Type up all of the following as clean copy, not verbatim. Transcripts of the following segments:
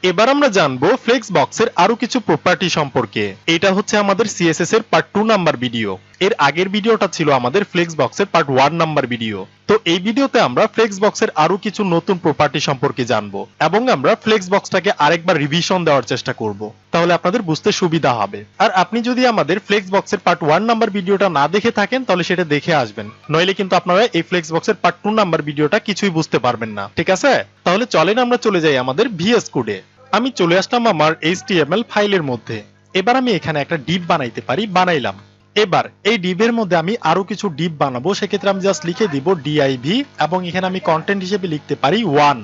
এবার আমরা জানবো ফ্লেক্সবক্সের আরো কিছু প্রপার্টি সম্পর্কে। এটা হচ্ছে আমাদের সিএসএস এর পার্ট 2 নাম্বার ভিডিও। এর আগের ভিডিওটা ছিল আমাদের ফ্লেক্সবক্সের পার্ট 1 নাম্বার ভিডিও। তো এই ভিডিওতে আমরা ফ্লেক্সবক্সের আরো কিছু নতুন প্রপার্টি সম্পর্কে জানবো এবং আমরা ফ্লেক্সবক্সটাকে আরেকবার রিভিশন দেওয়ার চেষ্টা করব। তাহলে আপনাদের বুঝতে সুবিধা হবে। আর আপনি যদি আমাদের ফ্লেক্সবক্সের পার্ট 1 নাম্বার ভিডিওটা না দেখে থাকেন তাহলে সেটা দেখে আসবেন, নইলে কিন্তু আপনারা এই ফ্লেক্সবক্সের পার্ট 2 নাম্বার ভিডিওটা কিছুই বুঝতে পারবেন না। ঠিক আছে, তাহলে চলেন আমরা চলে যাই আমাদের ভিএস কোডে। আমি চলে আসলাম আমার HTML ফাইলের মধ্যে। এবার আমি এখানে একটা ডিভ বানাইতে পারি, বানাইলাম। এবার এই ডিভের মধ্যে আমি আরো কিছু ডিভ বানাবো, সেক্ষেত্রে আমি জাস্ট লিখে দিব div এবং এখানে আমি কন্টেন্ট হিসেবে লিখতে পারি 1।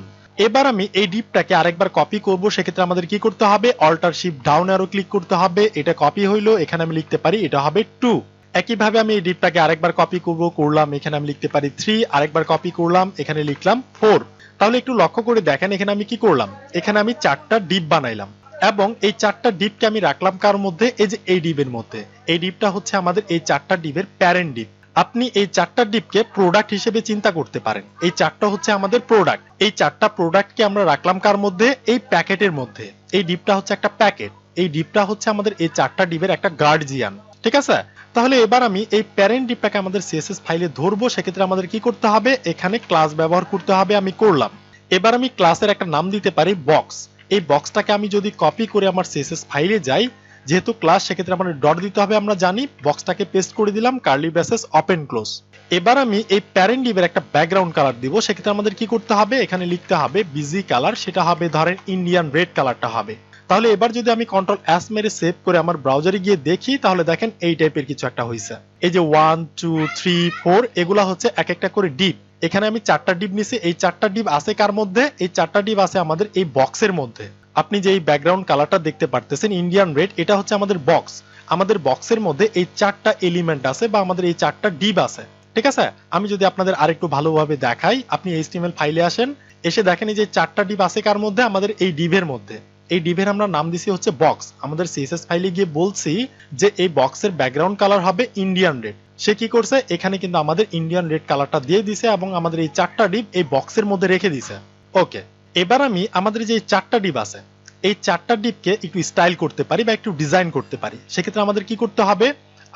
এবার আমি এই ডিভটাকে আরেকবার কপি করব, সেক্ষেত্রে আমাদের কি করতে হবে, alter shift down arrow click করতে হবে। এটা কপি হইলো, এখানে আমি লিখতে পারি এটা হবে 2। একইভাবে আমি এই ডিভটাকে আরেকবার কপি করলাম, এখানে আমি লিখতে পারি 3। আরেকবার কপি করলাম, এখানে লিখলাম 4। তাহলে একটু লক্ষ্য করে দেখেন এখানে আমি কি করলাম, এখানে আমি 4টা ডিভ বানাইলাম এবং এই 4টা ডিভকে আমি রাখলাম কার মধ্যে, এই যে এই ডিভের মধ্যে। এই ডিভটা হচ্ছে আমাদের এই 4টা ডিভের প্যারেন্ট ডিভ। আপনি এই 4টা ডিভকে প্রোডাক্ট হিসেবে চিন্তা করতে পারেন। এই 4টা হচ্ছে আমাদের প্রোডাক্ট। এই 4টা প্রোডাক্টকে আমরা রাখলাম কার মধ্যে, এই প্যাকেটের মধ্যে। এই ডিভটা হচ্ছে একটা প্যাকেট, এই ডিভটা হচ্ছে আমাদের এই 4টা ডিভের একটা গার্ডিয়ান। ঠিক আছে, তাহলে এবার আমি এই প্যারেন্ট ডিভটাকে আমাদের সিএসএস ফাইলে ধরবো, সেক্ষেত্রে আমাদের কি করতে হবে, এখানে ক্লাস ব্যবহার করতে হবে। আমি করলাম। এবার আমি ক্লাসের একটা নাম দিতে পারি বক্স। এই বক্সটাকে আমি যদি কপি করে আমার সিএসএস ফাইলে যাই, যেহেতু ক্লাস সেক্ষেত্রে আমাদের ডট দিতে হবে আমরা জানি, বক্সটাকে পেস্ট করে দিলাম, কার্লি ব্রেসেস ওপেন ক্লোজ। এবার আমি এই প্যারেন্ট ডিভের একটা ব্যাকগ্রাউন্ড কালার দিব, সেক্ষেত্রে আমাদের কি করতে হবে, এখানে লিখতে হবে বিজি কালার, সেটা হবে ধরেন ইন্ডিয়ান রেড কালারটা হবে। তাহলে এবার যদি আমি কন্ট্রোল এস মেরে সেভ করে আমার ব্রাউজারে গিয়ে দেখি, তাহলে দেখেন এই টাইপের কিছু একটা হয়েছে। এই যে 1 2 3 4 এগুলা হচ্ছে এক একটা করে ডিভ। এখানে আমি 4টা ডিভ নিছি, এই 4টা ডিভ আছে কার মধ্যে, এই 4টা ডিভ আছে আমাদের এই বক্সের মধ্যে। আপনি যে এই ব্যাকগ্রাউন্ড কালারটা দেখতে পারতেছেন ইন্ডিয়ান রেড, এটা হচ্ছে আমাদের বক্স। আমাদের বক্সের মধ্যে এই 4টা এলিমেন্ট আছে বা আমাদের এই 4টা ডিভ আছে। ঠিক আছে, আমি যদি আপনাদের আরেকটু ভালোভাবে দেখাই, আপনি HTML ফাইলে আসেন, এসে দেখেন এই যে 4টা ডিভ আছে কার মধ্যে, আমাদের এই ডিভের মধ্যে। এই ডিভের আমরা নাম দিছি হচ্ছে বক্স। আমাদের সিএসএস ফাইলে গিয়ে বলছি যে এই বক্সের ব্যাকগ্রাউন্ড কালার হবে ইন্ডিয়ান রেড। সে কি করছে, এখানে কিন্তু আমাদের ইন্ডিয়ান রেড কালারটা দিয়ে দিছে এবং আমাদের এই 4টা ডিভ এই বক্সের মধ্যে রেখে দিছে। ওকে, এবার আমি আমাদের যে 4টা ডিভ আছে, এই 4টা ডিভকে একটু স্টাইল করতে পারি বা একটু ডিজাইন করতে পারি। সেক্ষেত্রে আমাদের কি করতে হবে,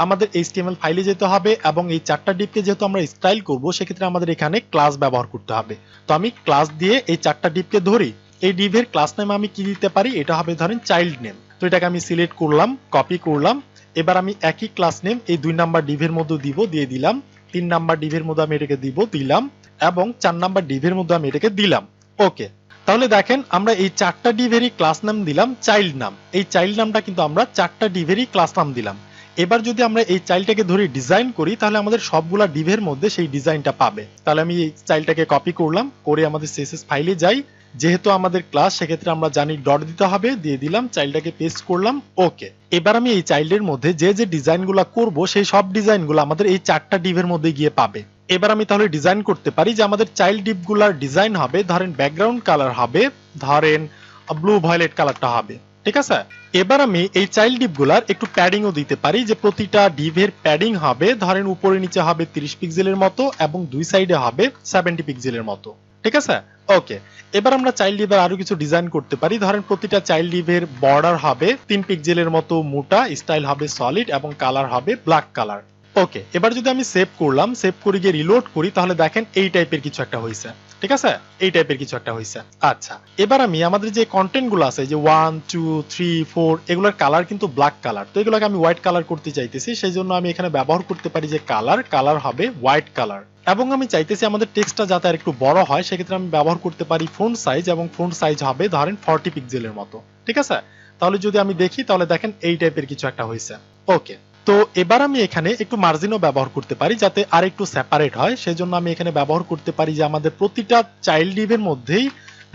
আমাদের HTML ফাইলে যেতে হবে এবং এই 4টা ডিভকে যেহেতু আমরা স্টাইল করব, সেক্ষেত্রে আমাদের এখানে ক্লাস ব্যবহার করতে হবে। তো আমি ক্লাস দিয়ে এই 4টা ডিভকে ধরি। এই ডিভের ক্লাস নেম আমি কি দিতে পারি, এটা হবে ধরেন চাইল্ড নেম। তো এটাকে আমি সিলেক্ট করলাম, কপি করলাম। এবার আমি একই ক্লাস নেম এই 2 নাম্বার ডিভের মধ্যে দিয়ে দিলাম। 3 নাম্বার ডিভের মধ্যে আমি এটাকে দিলাম এবং 4 নাম্বার ডিভের মধ্যে আমি এটাকে দিলাম। ওকে, তাহলে দেখেন আমরা এই 4টা ডিভেরই ক্লাস নাম দিলাম চাইল্ড নাম। এই চাইল্ড নামটা কিন্তু আমরা 4টা ডিভেরই ক্লাস নাম দিলাম। এবার যদি আমরা এই চাইল্ডটাকে ধরে ডিজাইন করি, তাহলে আমাদের সবগুলা ডিভের মধ্যে সেই ডিজাইনটা পাবে। তাহলে আমি এই চাইল্ডটাকে কপি করলাম, করে আমাদের সিএসএস ফাইলে যাই। যেহেতু আমাদের ক্লাস, সেক্ষেত্রে আমরা জানি ডট দিতে হবে, দিয়ে দিলাম, চাইল্ডটাকে পেস্ট করলাম। ওকে, এবার আমি এই চাইল্ডের মধ্যে যে যে ডিজাইনগুলো করব, সেই সব ডিজাইনগুলো আমাদের এই 4টা ডিভের মধ্যে গিয়ে পাবে। এবার আমি তাহলে ডিজাইন করতে পারি যে আমাদের চাইল্ড ডিভগুলার ডিজাইন হবে ধরেন ব্যাকগ্রাউন্ড কালার হবে ধরেন ব্লু ভায়োলেট কালারটা হবে। ঠিক আছে, এবার আমি এই চাইল্ড ডিভগুলার একটু প্যাডিংও দিতে পারি, যে প্রতিটা ডিভের প্যাডিং হবে ধরেন উপরে নিচে হবে 30 পিক্সেলের মতো এবং দুই সাইডে হবে 70 পিক্সেলের মতো। ঠিক আছে, ওকে, এবার আমরা চাইল্ড ডিভের আরো কিছু ডিজাইন করতে পারি। ধরেন প্রতিটা চাইল্ড ডিভের বর্ডার হবে 3 পিক্সেলের মতো মোটা, স্টাইল হবে সলিড এবং কালার হবে ব্ল্যাক কালার। ওকে, এবার যদি আমি সেভ করলাম, সেভ করে গিয়ে রিলোড করি, তাহলে দেখেন এই টাইপের কিছু একটা হয়েছে। ঠিক আছে, এই টাইপের কিছু একটা হয়েছে। আচ্ছা, এবার আমি আমাদের যে কন্টেন্ট গুলো আছে যে 1 2 3 4 এগুলোর কালার কিন্তু ব্ল্যাক কালার, তো এগুলোকে আমি হোয়াইট কালার করতে চাইতেছি। সেই জন্য আমি এখানে ব্যবহার করতে পারি যে কালার হবে হোয়াইট কালার। এবং আমি চাইতেছি আমাদের টেক্সটটা যাতে আর একটু বড় হয়, সেক্ষেত্রে আমি ব্যবহার করতে পারি ফন্ট সাইজ, এবং ফন্ট সাইজ হবে ধরেন 40 পিক্সেলের মতো। ঠিক আছে, তাহলে যদি আমি দেখি, তাহলে দেখেন এই টাইপের কিছু একটা হয়েছে। ওকে, তো এবার আমি এখানে একটু মার্জিনও ব্যবহার করতে পারি যাতে আর একটু সেপারেট হয়। সেজন্য আমি এখানে ব্যবহার করতে পারি যে আমাদের প্রতিটা চাইল্ড ডিভের মধ্যেই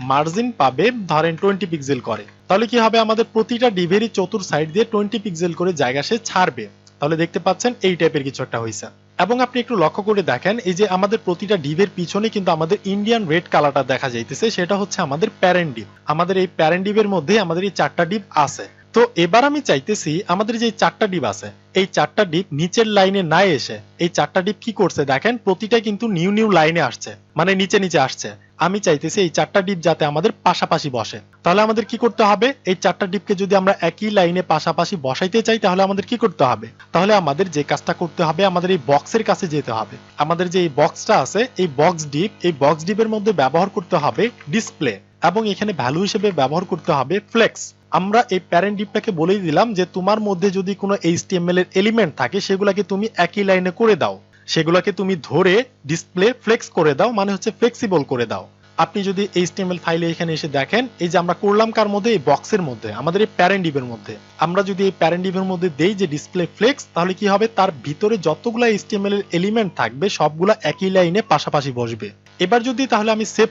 মার্জিন পাবে ধরেন 20 পিক্সেল করে। তাহলে কি হবে, আমাদের প্রতিটা ডিভেরই চতুর সাইড দিয়ে 20 পিক্সেল করে জায়গা সে ছাড়বে। তাহলে দেখতে পাচ্ছেন এই টাইপের কিছু একটা হয়েছে। এবং আপনি একটু লক্ষ্য করে দেখেন, এই যে আমাদের প্রতিটা ডিভের পিছনে কিন্তু আমাদের ইন্ডিয়ান রেড কালারটা দেখা যাইতেছে, সেটা হচ্ছে আমাদের প্যারেন্ট ডিভ। আমাদের এই প্যারেন্ট ডিভের মধ্যে আমাদের এই 4টা ডিভ আছে। তো এবার আমি চাইতেছি আমাদের যে চারটা ডিপ আছে এই চারটা ডিপ নিচের লাইনে না এসে এই চারটা ডিপ কি করছে দেখেন প্রতিটা কিন্তু নিউ নিউ লাইনে আসছে, মানে নিচে নিচে আসছে। আমি চাইতেছি এই চারটা ডিপ যাতে আমাদের পাশাপাশি বসে। তাহলে আমাদের কি করতে হবে, এই চারটা ডিপকে যদি আমরা একই লাইনে পাশাপাশি বসাইতে চাই তাহলে আমাদের কি করতে হবে, তাহলে আমাদের যে কাজটা করতে হবে আমাদের এই বক্সের কাছে যেতে হবে। আমাদের যে এই বক্সটা আছে এই বক্স ডিপের মধ্যে ব্যবহার করতে হবে ডিসপ্লে এবং এখানে ভ্যালু হিসেবে ব্যবহার করতে হবে ফ্লেক্স। আমরা এই প্যারেন্ট ডিপটাকে বলেই দিলাম যে তোমার মধ্যে যদি কোনো HTML এর এলিমেন্ট থাকে সেগুলোকে তুমি একই লাইনে করে দাও, সেগুলোকে তুমি ধরে ডিসপ্লে ফ্লেক্স করে দাও, মানে হচ্ছে ফ্লেক্সিবল করে দাও। আপনি যদি HTML ফাইলে এখানে এসে দেখেন এই যে আমরা করলাম কার মধ্যে, এই বক্সের মধ্যে, আমাদের এই প্যারেন্ট ডিপের মধ্যে। আমরা যদি এই প্যারেন্ট ডিপের মধ্যে দেই যে ডিসপ্লে ফ্লেক্স, তাহলে কি হবে, তার ভিতরে যতগুলা HTML এর এলিমেন্ট থাকবে সবগুলা একই লাইনে পাশাপাশি বসবে। এবার যদি তাহলে আমি সেভ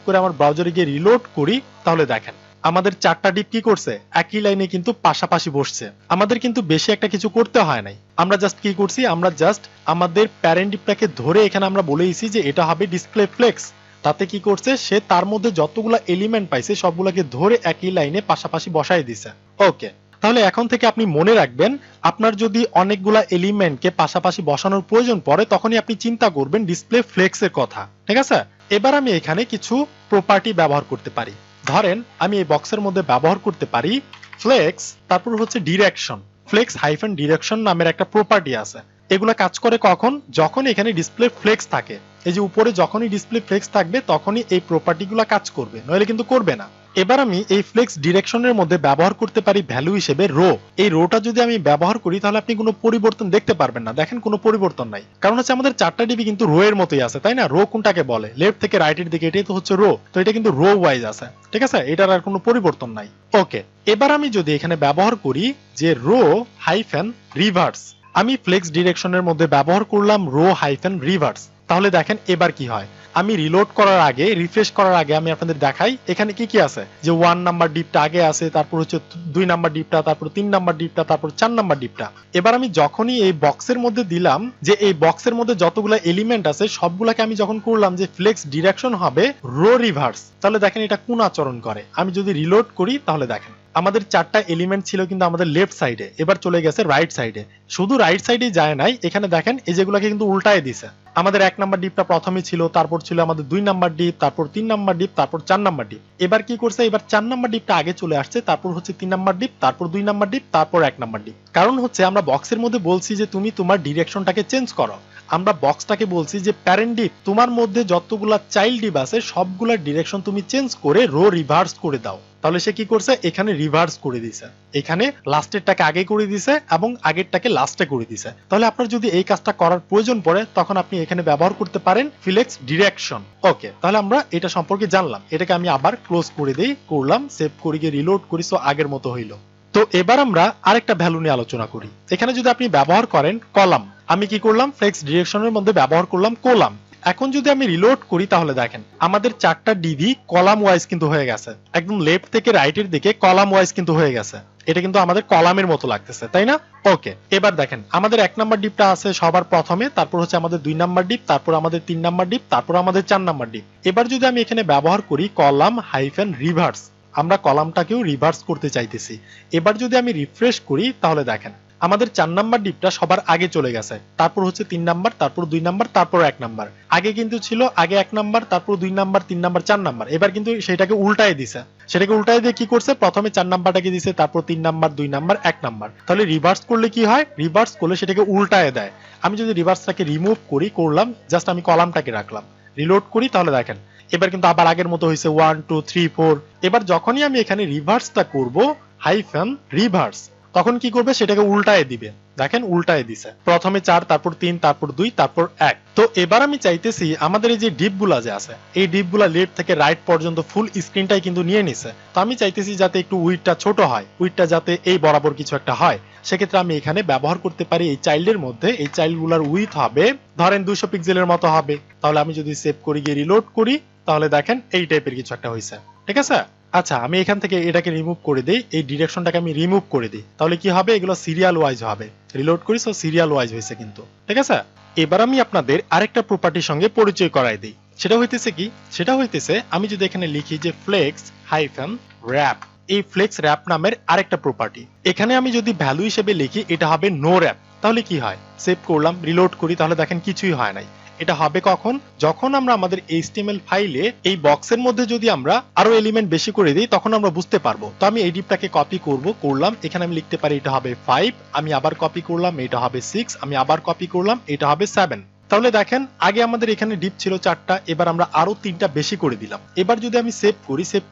করে আমার ব্রাউজারে গিয়ে রিলোড করি, তাহলে দেখেন আমাদের চারটা ডিপ কি করছে, একই লাইনে কিন্তু পাশাপাশি বসছে। আমাদের কিন্তু বেশি একটা কিছু করতে হয় নাই। আমরা জাস্ট কি করছি, আমরা জাস্ট আমাদের প্যারেন্ট ডিপটাকে ধরে এখানে আমরা বলেইছি যে এটা হবে ডিসপ্লে ফ্লেক্স। তাতে কি করছে, সে তার মধ্যে যতগুলা এলিমেন্ট পাইছে সবগুলাকে ধরে একই লাইনে পাশাপাশি বসাই দিছে। ওকে, তাহলে এখন থেকে আপনি মনে রাখবেন আপনার যদি অনেকগুলা এলিমেন্টকে পাশাপাশি বসানোর প্রয়োজন পড়ে তখনই আপনি চিন্তা করবেন ডিসপ্লে ফ্লেক্সের কথা, ঠিক আছে? এবার আমি এখানে কিছু প্রপার্টি ব্যবহার করতে পারি। ধরেন আমি এই বক্সের মধ্যে ব্যবহার করতে পারি ফ্লেক্স, তারপর হচ্ছে ডিরেকশন। ফ্লেক্স হাইফেন ডিরেকশন নামের একটা প্রপার্টি আছে। এগুলা কাজ করে কখন, যখন এখানে ডিসপ্লে ফ্লেক্স থাকে। এই যে উপরে যখনই ডিসপ্লে ফ্লেক্স থাকবে তখনই এই প্রপার্টিগুলো কাজ করবে, নইলে কিন্তু করবে না। এবার আমি এই ফ্লেক্স ডিরেকশনের মধ্যে ব্যবহার করতে পারি ভ্যালু হিসেবে রো। এই রোটা যদি আমি ব্যবহার করি তাহলে আপনি কোনো পরিবর্তন দেখতে পারবেন না। দেখেন কোনো পরিবর্তন নাই, কারণ হচ্ছে আমাদের চারটা ডিবি কিন্তু রো এর মতোই আছে, তাই না? রো কোনটাকে বলে, লেফট থেকে রাইটের দিকে, এটাই তো হচ্ছে রো। তো এটা কিন্তু রো ওয়াইজ আছে, ঠিক আছে? এটার আর কোনো পরিবর্তন নাই। ওকে, এবার আমি যদি এখানে ব্যবহার করি যে রো হাইফেন রিভার্স, আমি ফ্লেক্স ডিরেকশনের মধ্যে ব্যবহার করলাম রো হাইফেন রিভার্স, তাহলে দেখেন এবার কি হয়। আমি রিলোড করার আগে, রিফ্রেশ করার আগে আমি আপনাদের দেখাই এখানে কি কি আছে। যে 1 নাম্বার ডিপটা আগে আছে, তারপর হচ্ছে 2 নাম্বার ডিপটা, তারপর 3 নাম্বার ডিপটা, তারপর 4 নাম্বার ডিপটা। এবার আমি যখনই এই বক্সের মধ্যে দিলাম যে এই বক্সের মধ্যে যতগুলো এলিমেন্ট আছে সবগুলাকে আমি যখন করলাম যে ফ্লেক্স ডিরেকশন হবে রো রিভার্স, তাহলে দেখেন এটা কোন আচরণ করে। আমি যদি রিলোড করি তাহলে দেখেন আমাদের চারটা এলিমেন্ট ছিল কিন্তু আমাদের লেফট সাইডে, এবার চলে গেছে রাইট সাইডে। শুধু রাইট সাইডেই যায় নাই, এখানে দেখেন এই যেগুলোকে কিন্তু উল্টায় দিছে। আমাদের 1 নাম্বার ডিপটা প্রথমে ছিল, তারপর ছিল আমাদের 2 নাম্বার ডিপ, তারপর 3 নাম্বার ডিপ, তারপর 4 নাম্বার ডিপ। এবার কি করছে, এবার 4 নাম্বার ডিপটা আগে চলে আসছে, তারপর হচ্ছে 3 নাম্বার ডিপ, তারপর 2 নাম্বার ডিপ, তারপর 1 নাম্বার ডিপ। কারণ হচ্ছে আমরা বক্সের মধ্যে বলছি যে তুমি তোমার ডিরেকশনটাকে চেঞ্জ করো। আমরা বক্সটাকে বলছি যে প্যারেন্ট ডিপ তোমার মধ্যে যতগুলা চাইল্ড ডিপ আছে সবগুলা ডিরেকশন তুমি চেঞ্জ করে রো রিভার্স করে দাও। তাহলে সে কি করছে, এখানে রিভার্স করে দিছে, এখানে লাস্টেরটাকে আগে করে দিছে এবং আগেরটাকে লাস্টে করে দিছে। তাহলে আপনার যদি এই কাজটা করার প্রয়োজন পড়ে তখন আপনি এখানে ব্যবহার করতে পারেন ফ্লেক্স ডিরেকশন। ওকে, তাহলে আমরা এটা সম্পর্কে জানলাম। এটাকে আমি আবার ক্লোজ করে দেই, করলাম, সেভ করে গিয়ে রিলোড করি, সো আগের মতো হইলো। তো এবার আমরা আরেকটা ভ্যালু নিয়ে আলোচনা করি। এখানে যদি আপনি ব্যবহার করেন কলাম, আমি কি করলাম, ফ্লেক্স ডিরেকশনের মধ্যে ব্যবহার করলাম কলাম। এখন যদি আমি রিলোড করি তাহলে দেখেন আমাদের চারটা ডিভি কলাম ওয়াইজ কিন্তু হয়ে গেছে, একদম লেফট থেকে রাইটের দিকে কলাম ওয়াইজ কিন্তু হয়ে গেছে। এটা কিন্তু আমাদের কলামের মতো লাগতেছে, তাই না? ওকে, এবার দেখেন আমাদের 1 নাম্বার ডিপটা আছে সবার প্রথমে, তারপর হচ্ছে আমাদের 2 নাম্বার ডিপ, তারপর আমাদের 3 নাম্বার ডিপ, তারপর আমাদের 4 নাম্বার ডিপ। এবার যদি আমি এখানে ব্যবহার করি কলাম হাইফেন রিভার্স, আমরা কলামটাকেও রিভার্স করতে চাইতেছি। এবার যদি আমি রিফ্রেশ করি তাহলে দেখেন আমাদের 4 নাম্বার ডিপটা সবার আগে চলে গেছে, তারপর হচ্ছে 3 নাম্বার, তারপর 2 নাম্বার, তারপর 1 নাম্বার। আগে কিন্তু ছিল আগে 1 নাম্বার, তারপর 2 নাম্বার, 3 নাম্বার, 4 নাম্বার। এবার কিন্তু সেটাকে উল্টায় দিছে, সেটাকে উল্টায় দিয়ে কি করছে, প্রথমে 4 নাম্বারটাকে দিছে, তারপর 3 নাম্বার, 2 নাম্বার, 1 নাম্বার। তাহলে রিভার্স করলে কি হয়, রিভার্স করলে সেটাকে উল্টায় দেয়। আমি যদি রিভার্সটাকে রিমুভ করি, করলাম, জাস্ট আমি কলামটাকে রাখলাম, রিলোড করি, তাহলে দেখেন এবার কিন্তু আবার আগের মতো হয়েছে 1 2 3 4। এবার যখনই আমি এখানে রিভার্সটা করব হাইফেন রিভার্স, তখন কি করবে, সেটাকে উল্টায় দিবে। দেখেন উল্টায় দিছে, প্রথমে 4, তারপর 3, তারপর 2, তারপর 1। তো এবার আমি চাইতেছি আমাদের এই যে ডিপগুলা যে আছে এই ডিপগুলা লেফট থেকে রাইট পর্যন্ত ফুল স্ক্রিনটাই কিন্তু নিয়ে নিছে। তো আমি চাইতেছি যাতে একটু উইডটা ছোট হয়, উইডটা যাতে এই বরাবর কিছু একটা হয়। সেক্ষেত্রে আমি এখানে ব্যবহার করতে পারি এই চাইল্ডের মধ্যে, এই চাইল্ডগুলার উইথ হবে ধরেন 200 পিক্সেলের মতো হবে। তাহলে আমি যদি সেভ করি গিয়ে রিলোড করি তাহলে দেখেন এই টাইপের কিছু একটা হয়েছে, ঠিক আছে? আচ্ছা, আমি এখান থেকে এটাকে রিমুভ করে দেই, এই ডিরেকশনটাকে আমি রিমুভ করে দিই, তাহলে কি হবে, এগুলো সিরিয়াল ওয়াইজ হবে। রিলোড করি, সো সিরিয়াল ওয়াইজ হয়েছে কিন্তু, ঠিক আছে? এবার আমি আপনাদের আরেকটা প্রপার্টির সঙ্গে পরিচয় করাই দিই। সেটা হইতেছে কি, সেটা হইতেছে আমি যদি এখানে লিখি যে ফ্লেক্স হাইফেন র‍্যাপ, এই ফ্লেক্স র্যাপ নামের আরেকটা প্রপার্টি। এখানে আমি যদি ভ্যালু হিসেবে লিখি এটা হবে নো র্যাপ, তাহলে কি হয়, সেভ করলাম, রিলোড করি, তাহলে দেখেন কিছুই হয় নাই। এটা হবে কখন, যখন আমরা আমাদের HTML ফাইলে এই বক্সের মধ্যে যদি আমরা আরো এলিমেন্ট বেশি করে দিই তখন আমরা বুঝতে পারবো। তো আমি এই ডিপটাকে কপি করলাম, এখানে আমি লিখতে পারি এটা হবে 5, আমি আবার কপি করলাম, এটা হবে 6, আমি আবার কপি করলাম, এটা হবে 7। তাহলে দেখেন আগে আমাদের এখানে ডিপ ছিল 4টা, এবার আমরা আরো 3টা বেশি করে দিলাম। এবার যদি আমি সেভ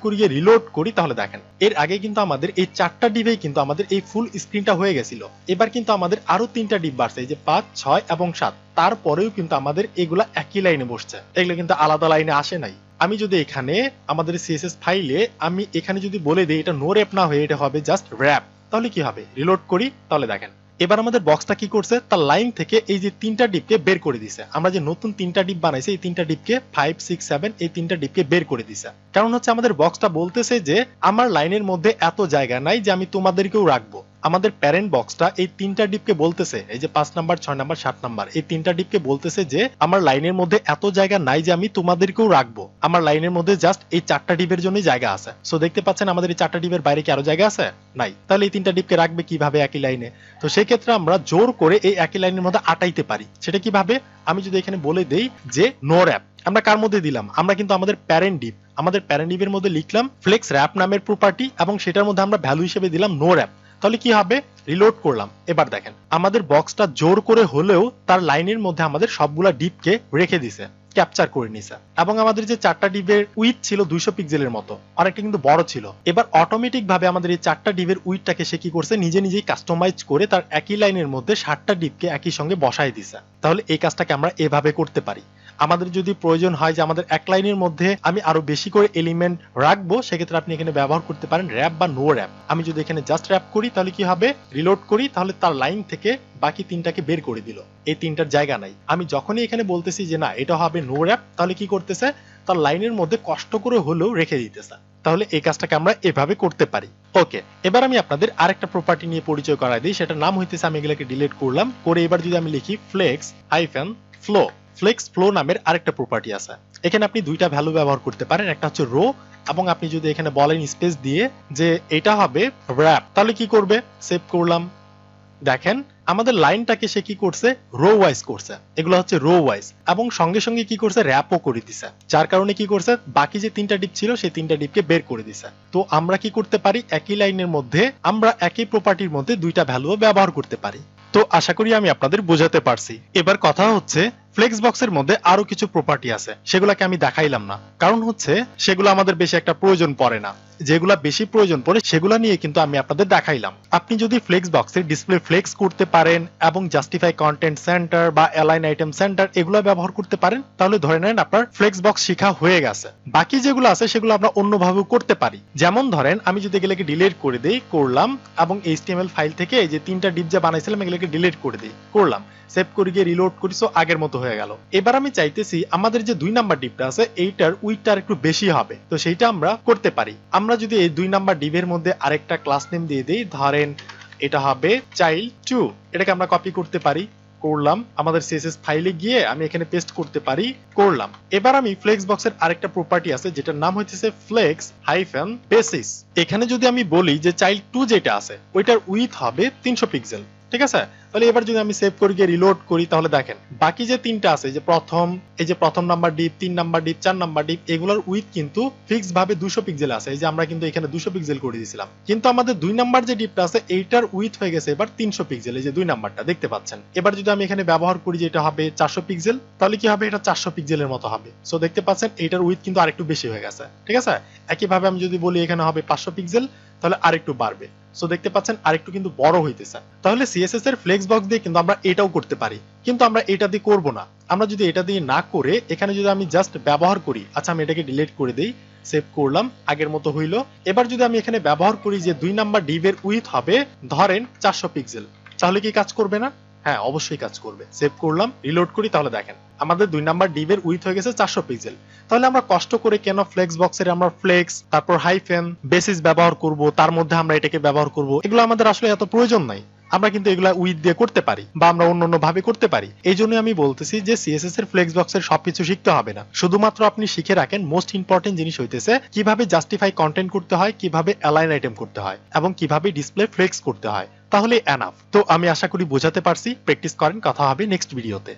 করিয়ে রিলোড করি তাহলে দেখেন এর আগে কিন্তু আমাদের এই 4টা ডিপেই কিন্তু আমাদের এই ফুল স্ক্রিনটা হয়ে গেছিল। এবার কিন্তু আমাদের আরো 3টা ডিপ বাড়ছে, এই যে 5, 6 এবং 7। তারপরেও কিন্তু আমাদের এগুলা একই লাইনে বসছে, এগুলো কিন্তু আলাদা লাইনে আসে নাই। আমি যদি এখানে আমাদের CSS ফাইলে আমি এখানে যদি বলে দিই এটা নো র্যাপ না হয়ে এটা হবে জাস্ট র্যাপ, তাহলে কি হবে, রিলোড করি, তাহলে দেখেন এবার আমাদের বক্সটা কি করছে, তার লাইন থেকে এই যে 3টা ডিপকে বের করে দিছে। আমরা যে নতুন 3টা ডিপ বানাইছি এই 3টা ডিপকে 5, 6, 7 এই 3টা ডিপকে বের করে দিছে। কারণ হচ্ছে আমাদের বক্সটা বলতেছে যে আমার লাইনের মধ্যে এত জায়গা নাই যে আমি তোমাদেরকেও রাখবো। আমাদের প্যারেন্ট বক্সটা এই 3টা ডিপকে বলতেছে, এই যে 5 নাম্বার, 6 নাম্বার, 7 নাম্বার এই 3টা ডিপকে বলতেছে যে আমার লাইনের মধ্যে এত জায়গা নাই যে আমি তোমাদেরকেও রাখবো, আমার লাইনের মধ্যে জাস্ট এই 4টা ডিপের জন্যই জায়গা আছে। সো দেখতে পাচ্ছেন আমাদের এই 4টা ডিপের বাইরে কি আরো জায়গা আছে, নাই। তাহলে এই 3টা ডিপকে রাখবে কিভাবে একই লাইনে, তো সেই ক্ষেত্রে আমরা জোর করে এই একই লাইনের মধ্যে আটাইতে পারি। সেটা কিভাবে, আমি যদি এখানে বলে দেই যে নো র্যাপ, আমরা কার মধ্যে দিলাম, আমরা কিন্তু আমাদের প্যারেন্ট ডিপের মধ্যে লিখলাম ফ্লেক্স র্যাপ নামের প্রপার্টি এবং সেটার মধ্যে আমরা ভ্যালু হিসেবে দিলাম নো র্যাপ। তাহলে কি হবে, রিলোড করলাম, এবার দেখেন আমাদের বক্সটা জোর করে হলেও তার লাইনের মধ্যে আমাদের সবগুলা ডিপকে রেখে দিছে, ক্যাপচার করে নিছে। এবং আমাদের যে 4টা ডিপের উইথ ছিল 200 পিক্সেলের মতো, অনেকটা কিন্তু বড় ছিল। এবার অটোমেটিক ভাবে আমাদের এই 4টা ডিপের উইথটাকে সে কি করছে, নিজেই কাস্টমাইজ করে তার একই লাইনের মধ্যে 7টা ডিপকে একই সঙ্গে বসায় দিছে। তাহলে এই কাজটাকে আমরা এভাবে করতে পারি। আমাদের যদি প্রয়োজন হয় যে আমাদের এক লাইনের মধ্যে আমি আরো বেশি করে এলিমেন্ট রাখবো, সেক্ষেত্রে আপনি এখানে ব্যবহার করতে পারেন র্যাপ বা নো র্যাপ। আমি যদি এখানে জাস্ট র্যাপ করি তাহলে কি হবে, রিলোড করি, তাহলে তার লাইন থেকে বাকি 3টাকে বের করে দিল, এই 3টার জায়গা নাই। আমি যখনই এখানে বলতেছি যে না এটা হবে নো র্যাপ, তাহলে কি করতেছে, তার লাইনের মধ্যে কষ্ট করে হলেও রেখে দিতেছে। তাহলে এই কাজটাকে আমরা এভাবে করতে পারি। ওকে, এবার আমি আপনাদের আরেকটা প্রপার্টি নিয়ে পরিচয় করাই দিই, সেটার নাম হইতেছে, আমি এগুলোকে ডিলিট করলাম করে এবার যদি আমি লিখি ফ্লেক্স ফ্লো। ফ্লেক্স ফ্লো নামের আরেকটা প্রপার্টি আছে। এখানে আপনি 2টা ভ্যালু ব্যবহার করতে পারেন, একটা হচ্ছে রো এবং আপনি যদি এখানে বলেন স্পেস দিয়ে যে এটা হবে র্যাপ, তাহলে কি করবে, সেভ করলাম, দেখেন আমাদের লাইনটাকে সে কি করছে, রো ওয়াইজ করছে, এগুলো হচ্ছে রো ওয়াইজ, এবং সঙ্গে সঙ্গে কি করছে, র্যাপও করে দিছে, যার কারণে কি করছে, বাকি যে 3টা ডিপ ছিল সেই 3টা ডিপকে বের করে দিছে। তো আমরা কি করতে পারি, একই লাইনের মধ্যে আমরা একই প্রপার্টির মধ্যে 2টা ভ্যালুও ব্যবহার করতে পারি। তো আশা করি আমি আপনাদের বোঝাতে পারছি। এবার কথা হচ্ছে ফ্লেক্সবক্সের মধ্যে আরো কিছু প্রপার্টি আছে, সেগুলোকে আমি দেখাইলাম না, কারণ হচ্ছে সেগুলো আমাদের বেশি একটা প্রয়োজন পড়ে না। যেগুলা বেশি প্রয়োজন পড়ে সেগুলা নিয়ে কিন্তু আমি আপনাদের দেখাইলাম। আপনি যদি ফ্লেক্সবক্সের ডিসপ্লে ফ্লেক্স করতে পারেন এবং জাস্টিফাই কন্টেন্ট সেন্টার বা অ্যালাইন আইটেম সেন্টার এগুলো ব্যবহার করতে পারেন, তাহলে ধরে নেন আপনার ফ্লেক্সবক্স শেখা হয়ে গেছে। বাকি যেগুলো আছে সেগুলো আমরা অন্যভাবেও করতে পারি। যেমন ধরেন আমি যদি এগুলোকে ডিলিট করে দেই, করলাম, এবং HTML ফাইল থেকে এই যে 3টা ডিপ যা বানাইছিলাম এগুলোকে ডিলিট করে দিই, করলাম, সেভ করে গিয়ে রিলোড করি, সো আগের মতো হয়ে গেল। এবার আমি চাইতেছি আমাদের যে 2 নাম্বার ডিপটা আছে এইটার উইথটা একটু বেশি হবে, তো সেইটা আমরা করতে পারি। আমরা যদি এই 2 নাম্বার ডিপের মধ্যে আরেকটা ক্লাস নেম দিয়ে দেই, ধরেন এটা হবে child2, এটাকে আমরা কপি করতে পারি, করলাম, আমাদের CSS ফাইলে গিয়ে আমি এখানে পেস্ট করতে পারি, করলাম। এবার আমি ফ্লেক্সবক্সের আরেকটা প্রপার্টি আছে যেটার নাম হচ্ছে flex-basis। এখানে যদি আমি বলি যে child2 যেটা আছে ওইটার উইথ হবে 300 পিক্সেল, ঠিক আছে। তাহলে এবার যদি আমি সেভ করে গিয়ে রিলোড করি তাহলে দেখেন বাকি যে 3টা আছে, এই যে প্রথম number deep, 3 number deep, 4 number deep, এগুলোর উইথ কিন্তু ফিক্স ভাবে 200 পিক্সেল আছে। এই যে আমরা কিন্তু এখানে 200 পিক্সেল করে দিয়েছিলাম, কিন্তু আমাদের 2 নাম্বার যে ডিপটা আছে এইটার উইথ হয়ে গেছে এবার 300 পিক্সেল, এই যে 2 নাম্বারটা দেখতে পাচ্ছেন। এবার যদি আমি এখানে ব্যবহার করি যে এটা হবে 400 পিক্সেল, তাহলে কি হবে, এটা 400 পিক্সেলের মতো হবে। সো দেখতে পাচ্ছেন এইটার উইথ কিন্তু আরেকটু বেশি হয়ে গেছে, ঠিক আছে। একই ভাবে আমি যদি বলি এখানে হবে 500 পিক্সেল, তাহলে আরেকটু বাড়বে। সো দেখতে পাচ্ছেন আরেকটু কিন্তু বড় হইতেছে। তাহলে CSS এর ফ্লেক্সবক্স দিয়ে কিন্তু আমরা এটাও করতে পারি, কিন্তু আমরা এটা দিয়ে করব না। আমরা যদি এটা দিয়ে না করে এখানে যদি আমি জাস্ট ব্যবহার করি, আচ্ছা আমি এটাকে ডিলিট করে দেই, সেভ করলাম, আগের মতো হইলো। এবার যদি আমি এখানে ব্যবহার করি যে 2 নাম্বার ডিভের উইথ হবে ধরেন 400 পিক্সেল, তাহলে কি কাজ করবে না? হ্যাঁ, অবশ্যই কাজ করবে। সেভ করলাম, রিলোড করি, তাহলে দেখেন আমাদের 2 নাম্বার ডিভের উইথ হয়ে গেছে 400 পিক্সেল। তাহলে আমরা কষ্ট করে কেন ফ্লেক্সবক্সের আমরা ফ্লেক্স তারপর হাইফেন বেসিস ব্যবহার করব, তার মধ্যে আমরা এটাকে ব্যবহার করব, এগুলো আমাদের আসলে এত প্রয়োজন নাই। আমরা কিন্তু এগুলা উইথ দিয়ে করতে পারি বা আমরা অন্য ভাবে করতে পারি। এই জন্য আমি বলতেছি যে সিএসএস এর ফ্লেক্সবক্সের সবকিছু শিখতে হবে না, শুধুমাত্র আপনি শিখে রাখেন মোস্ট ইম্পর্টেন্ট জিনিস হইতেছে কিভাবে জাস্টিফাই কন্টেন্ট করতে হয়, কিভাবে অ্যালাইন আইটেম করতে হয় এবং কিভাবে ডিসপ্লে ফ্লেক্স করতে হয়, তাহলে এনাফ। তো আমি আশা করি বোঝাতে পারছি। প্র্যাকটিস করেন, কথা হবে নেক্সট ভিডিওতে।